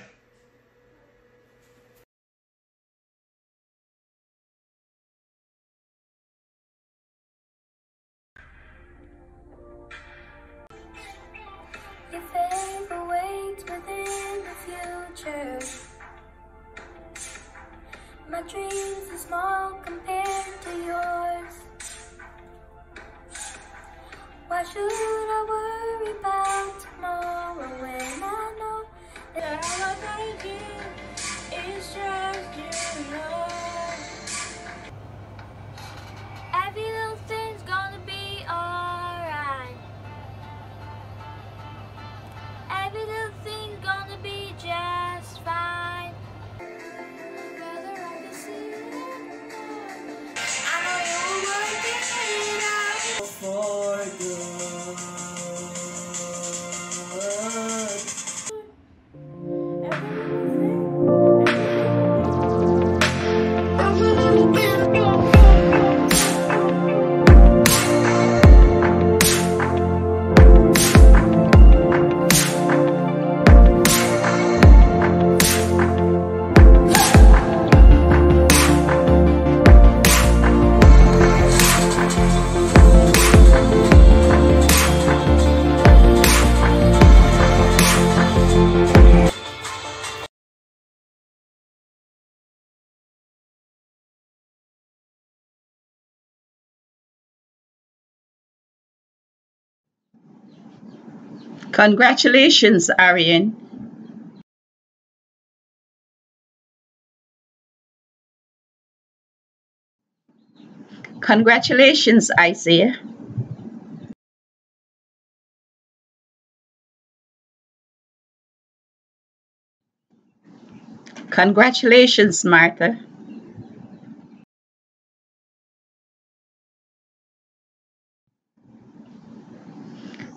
Your favor waits within the future. My dreams are small compared to yours. Why should I worry about tomorrow when I know that all I gotta do is trust you, Lord? Every little thing's gonna be alright. Every little thing's gonna be just fine. Congratulations, Arian. Congratulations, Isaiah. Congratulations, Martha.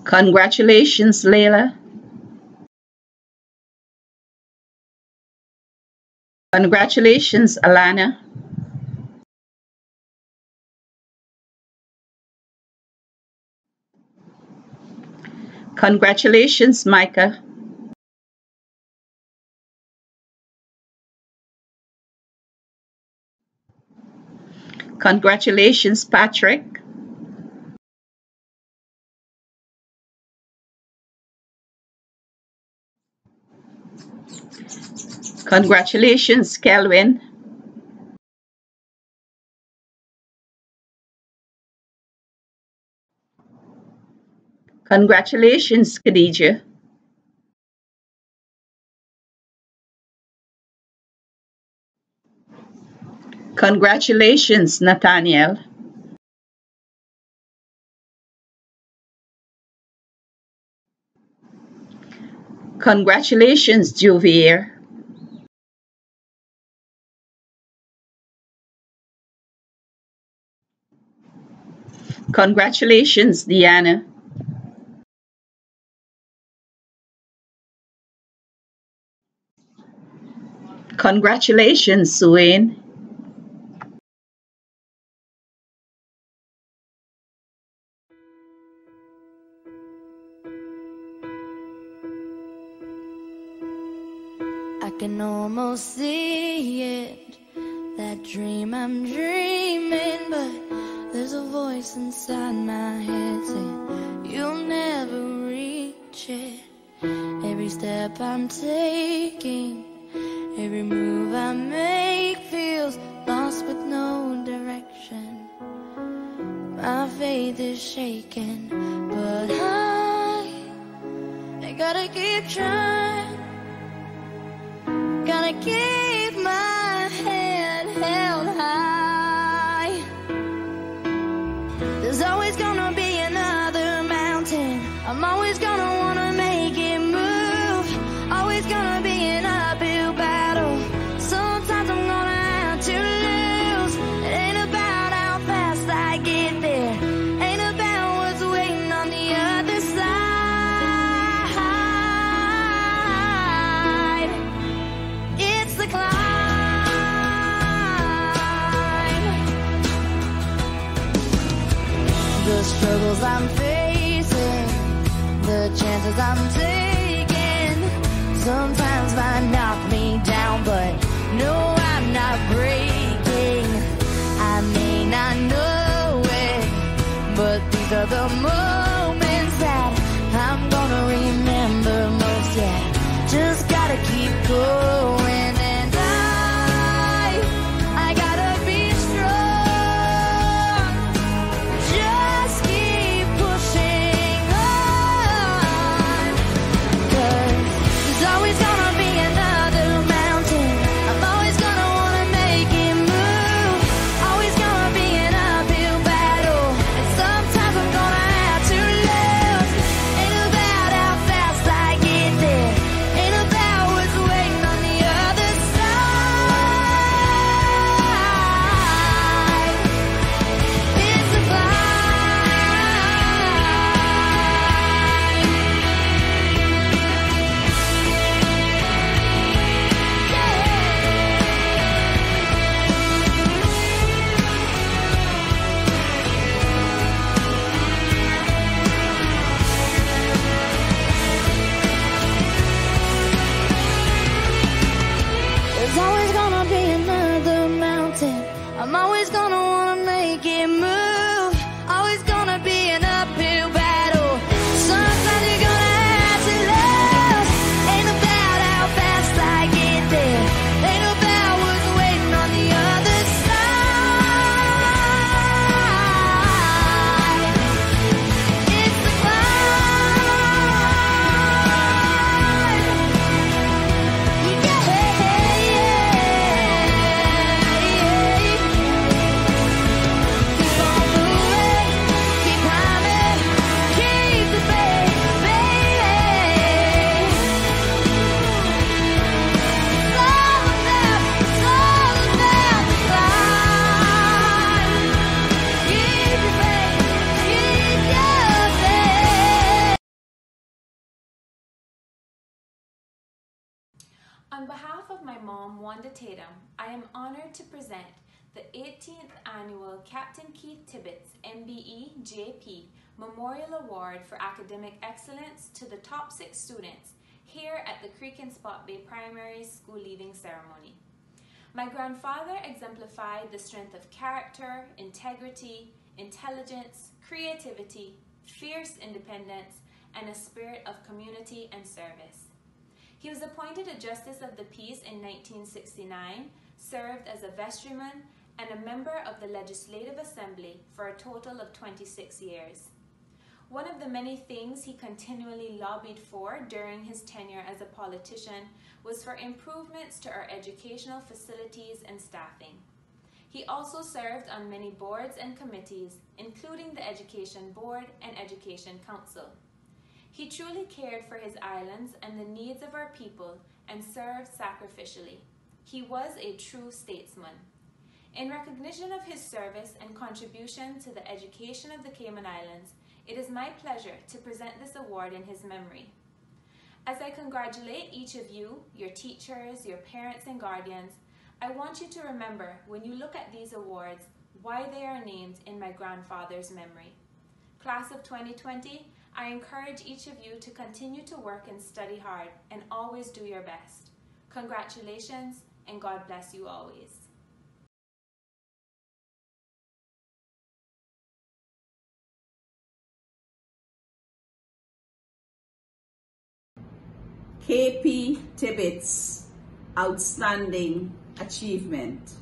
Congratulations, Layla. Congratulations, Alana. Congratulations, Micah. Congratulations, Patrick. Congratulations, Kelvin. Congratulations, Khadija. Congratulations, Nathaniel. Congratulations, Juvier. Congratulations, Deanna. Congratulations, Wayne. I can almost see it, that dream I'm dreaming, but there's a voice inside my head saying you'll never reach it. Every step I'm taking, every move I make feels lost with no direction. My faith is shaking, but I gotta keep trying. Gotta keep my head held high. There's always gonna be another mountain. I'm always gonna wanna make it move. Always gonna be an uphill battle. Sometimes I'm gonna have to lose. It ain't about how fast I get there. Ain't about what's waiting on the other side. It's the climb. The struggles I'm facing, the chances I'm taking, sometimes might knock me down, but no, I'm not breaking. I may not know it, but these are the moments that I'm gonna remember most. Yeah, just gotta keep going, and I gotta be strong. Just keep pushing on, 'cause there's always gonna be another mountain. I'm always gonna wanna make it move. Always gonna be an uphill battle, and sometimes I'm gonna have On behalf of my mom, Wanda Tatum, I am honored to present the 18th Annual Captain Keith Tibbetts MBE JP Memorial Award for Academic Excellence to the top 6 students here at the Creek and Spot Bay Primary School Leaving Ceremony. My grandfather exemplified the strength of character, integrity, intelligence, creativity, fierce independence, and a spirit of community and service. He was appointed a Justice of the Peace in 1969, served as a vestryman, and a member of the Legislative Assembly for a total of 26 years. One of the many things he continually lobbied for during his tenure as a politician was for improvements to our educational facilities and staffing. He also served on many boards and committees, including the Education Board and Education Council. He truly cared for his islands and the needs of our people and served sacrificially. He was a true statesman. In recognition of his service and contribution to the education of the Cayman Islands, it is my pleasure to present this award in his memory. As I congratulate each of you, your teachers, your parents and guardians, I want you to remember when you look at these awards why they are named in my grandfather's memory. Class of 2020, I encourage each of you to continue to work and study hard and always do your best. Congratulations and God bless you always. KP Tibbetts, Outstanding Achievement.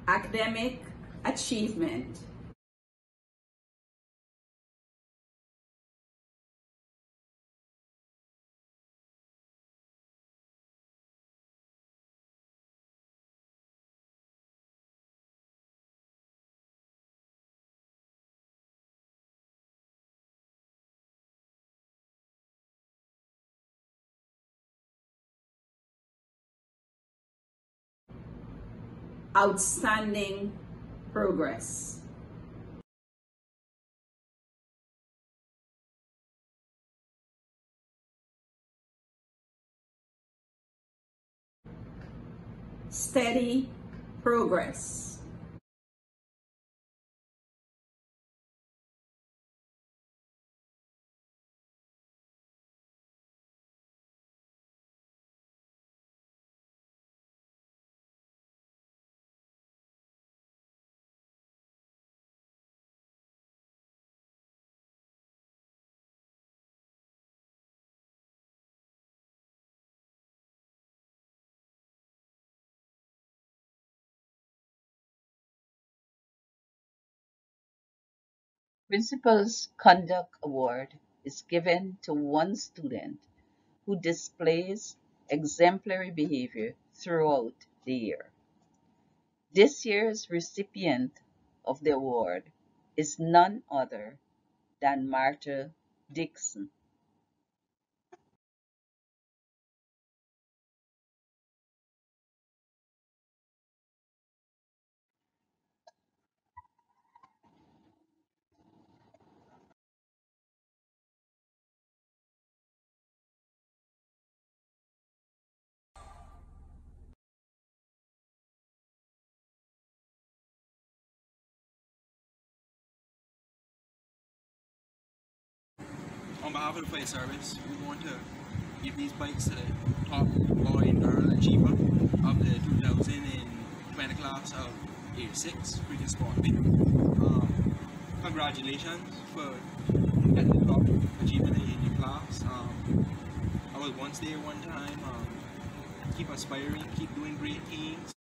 Academic Achievement. Outstanding Progress. Steady Progress. Principal's Conduct Award is given to one student who displays exemplary behavior throughout the year. This year's recipient of the award is none other than Martha Dixon. On behalf of the fire service, we want to give these bikes to the top boy and girl achiever of the 2020 class of Year 6 Cricket Sport B. Congratulations for getting the top achievement in your class. I was once there one time. Keep aspiring, keep doing great things.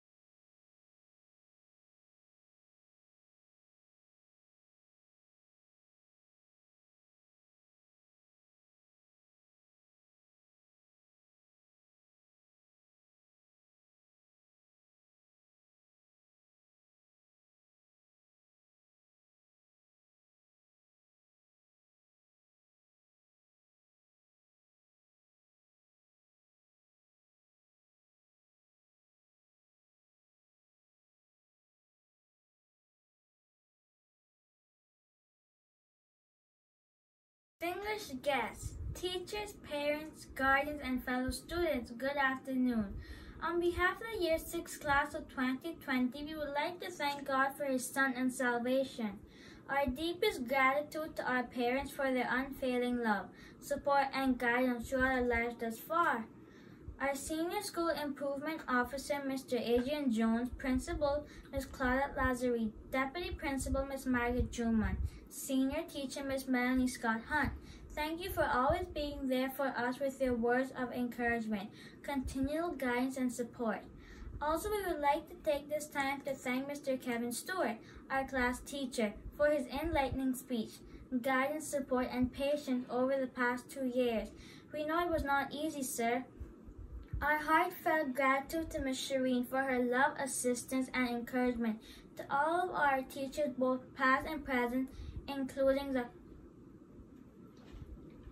Distinguished guests, teachers, parents, guardians, and fellow students, good afternoon. On behalf of the Year 6 class of 2020, we would like to thank God for His Son and salvation. Our deepest gratitude to our parents for their unfailing love, support, and guidance throughout our lives thus far. Our Senior School Improvement Officer, Mr. Adrian Jones, Principal, Ms. Claudette Lazari, Deputy Principal, Ms. Margaret Truman, Senior Teacher, Ms. Melanie Scott Hunt. Thank you for always being there for us with your words of encouragement, continual guidance, and support. Also, we would like to take this time to thank Mr. Kevin Stewart, our class teacher, for his enlightening speech, guidance, support, and patience over the past 2 years. We know it was not easy, sir. Our heartfelt gratitude to Ms. Shireen for her love, assistance, and encouragement, to all of our teachers, both past and present, including the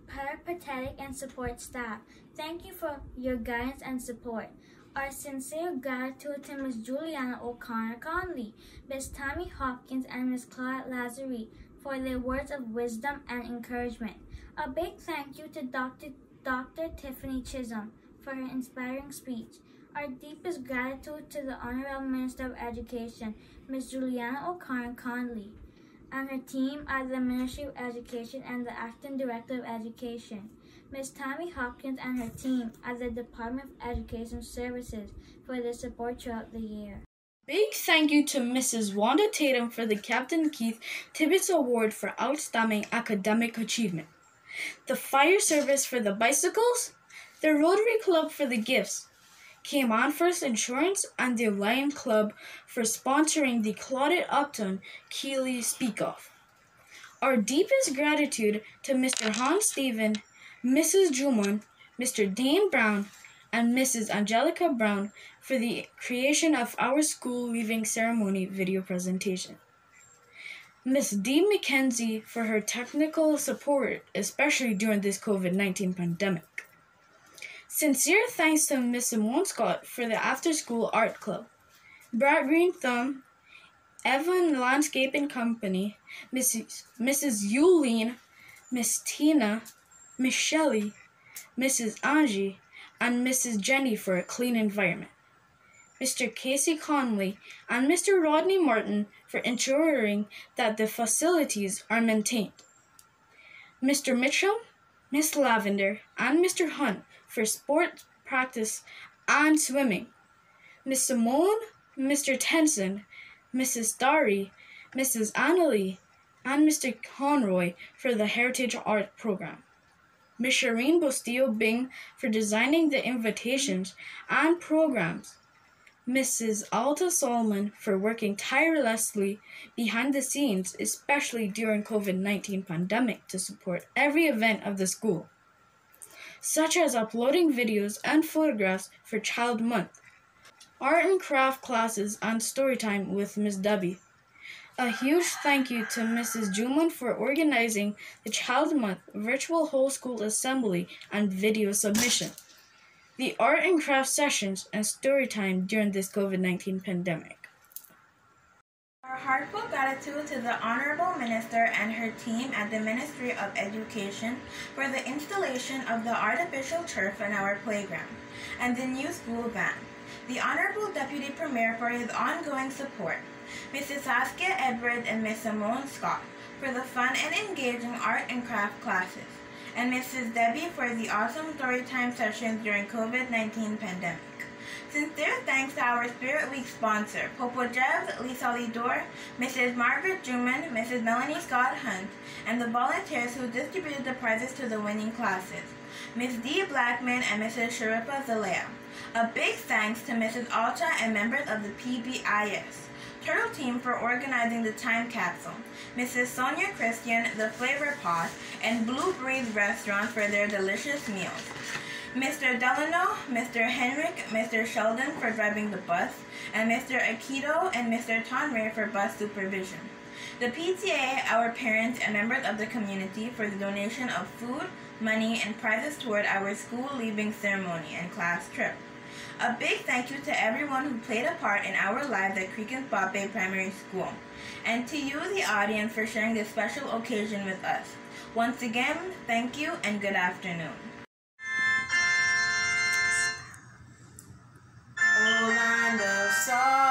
peripatetic and support staff. Thank you for your guidance and support. Our sincere gratitude to Ms. Juliana O'Connor Conley, Ms. Tammy Hopkins, and Ms. Claudette Lazari for their words of wisdom and encouragement. A big thank you to Dr. Tiffany Chisholm for her inspiring speech. Our deepest gratitude to the Honorable Minister of Education, Ms. Juliana O'Connor Conley, and her team at the Ministry of Education and the Acting Director of Education, Ms. Tammy Hopkins and her team at the Department of Education Services for their support throughout the year. Big thank you to Mrs. Wanda Tatum for the Captain Keith Tibbetts Award for Outstanding Academic Achievement, the Fire Service for the bicycles, the Rotary Club for the gifts, Cayman First Insurance, and the Lion Club for sponsoring the Claudette Upton Keeley Speak Off. Our deepest gratitude to Mr. Hans Steven, Mrs. Juman, Mr. Dane Brown, and Mrs. Angelica Brown for the creation of our school leaving ceremony video presentation. Ms. Dee McKenzie for her technical support, especially during this COVID-19 pandemic. Sincere thanks to Ms. Simone Scott for the after-school art club, Brad Green Thumb, Evan Landscaping Company, Mrs. Yuleen, Miss Tina, Miss Shelley, Mrs. Angie, and Mrs. Jenny for a clean environment, Mr. Casey Conley, and Mr. Rodney Martin for ensuring that the facilities are maintained, Mr. Mitchell, Miss Lavender, and Mr. Hunt for sport practice and swimming, Miss Simone, Mr. Tenson, Mrs. Starry, Mrs. Annalie, and Mr. Conroy for the Heritage Art Program, Miss Shireen Bustillo Bing for designing the invitations and programs, Mrs. Alta Solomon for working tirelessly behind the scenes, especially during COVID-19 pandemic, to support every event of the school, such as uploading videos and photographs for Child Month, art and craft classes, and storytime with Miss Debbie. A huge thank you to Mrs. Juman for organizing the Child Month virtual whole school assembly and video submission, the art and craft sessions, and storytime during this COVID-19 pandemic. Our heartfelt gratitude to the Honorable Minister and her team at the Ministry of Education for the installation of the artificial turf in our playground and the new school band, the Honorable Deputy Premier for his ongoing support, Mrs. Saskia Edwards and Ms. Simone Scott for the fun and engaging art and craft classes, and Mrs. Debbie for the awesome storytime sessions during COVID-19 pandemic. Sincere thanks to our Spirit Week sponsor, Popo Jebs, Lisa Lidor, Mrs. Margaret Juman, Mrs. Melanie Scott Hunt, and the volunteers who distributed the prizes to the winning classes, Ms. D. Blackman and Mrs. Sharifa Zalea. A big thanks to Mrs. Alta and members of the PBIS Turtle Team for organizing the time capsule, Mrs. Sonia Christian, the Flavor Pot, and Blue Breeze Restaurant for their delicious meals. Mr. Delano, Mr. Henrik, Mr. Sheldon for driving the bus, and Mr. Aikido and Mr. Tonray for bus supervision. The PTA, our parents, and members of the community for the donation of food, money, and prizes toward our school leaving ceremony and class trip. A big thank you to everyone who played a part in our lives at Creek and Spot Bay Primary School, and to you, the audience, for sharing this special occasion with us. Once again, thank you and good afternoon. Oh, land of sorrow.